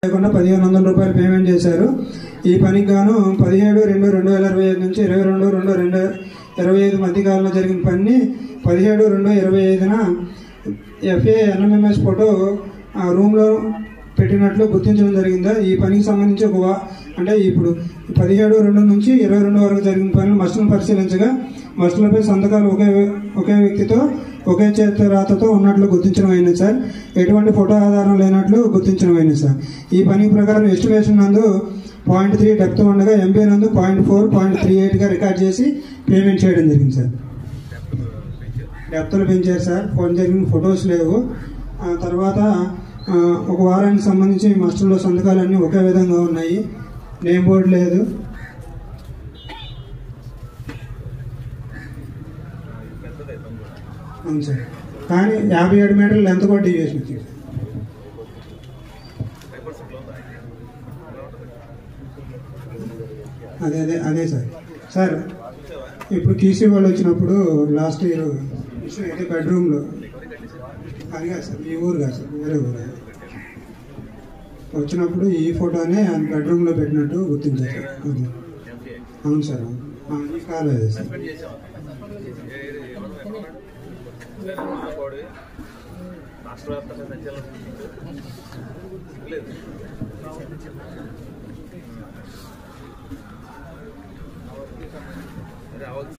లేకుండా 1500 రూపాయలు పేమెంట్ చేశారు. ఈ పనికి గాను 17/2/2025 నుంచి 22/2/2025 మధ్యకాలంలో జరిగిన పని 17/2/25న FA NMMS ఫోటో రూమ్లో పెట్టినట్లు గుర్తించడం జరిగిందా? ఈ పనికి సంబంధించి అంటే ఇప్పుడు 17/2 నుంచి 22 వరకు జరిగిన పనులు మస్టులను పరిశీలించగా మస్టులపై సంతకాలు ఒకే వ్యక్తితో ఒకే చేతి రాతతో ఉన్నట్లు గుర్తించడం అయింది సార్. ఎటువంటి ఫోటో ఆధారం లేనట్లు గుర్తించడం అయింది సార్. ఈ పని ప్రకారం ఎస్టిమేషన్ నందు 0.3 డెప్త్ ఉండగా MB నందు 0.4, 0.38గా రికార్డ్ చేసి పేమెంట్ చేయడం జరిగింది సార్. డెప్త్లు పెంచారు సార్. ఫోన్ జరిగిన ఫొటోస్ లేవు. తర్వాత ఒక వారానికి సంబంధించి మస్టర్లో సంతకాలన్నీ ఒకే విధంగా ఉన్నాయి. నేమ్ బోర్డు లేదు. అవును సార్. కానీ 57 మీటర్లు లెంత్ కూడా డీవియేషన్ వచ్చింది. అదే సార్. ఇప్పుడు టీసీ వాళ్ళు వచ్చినప్పుడు లాస్ట్ ఇయర్ అయితే బెడ్రూమ్లో అది కాదు సార్, ఈ ఊరు కాదు సార్, వేరే ఊరు వచ్చినప్పుడు ఈ ఫోటోనే బెడ్రూమ్లో పెట్టినట్టు గుర్తించారు. అది అవును సార్. ఈ కాలేదు సార్.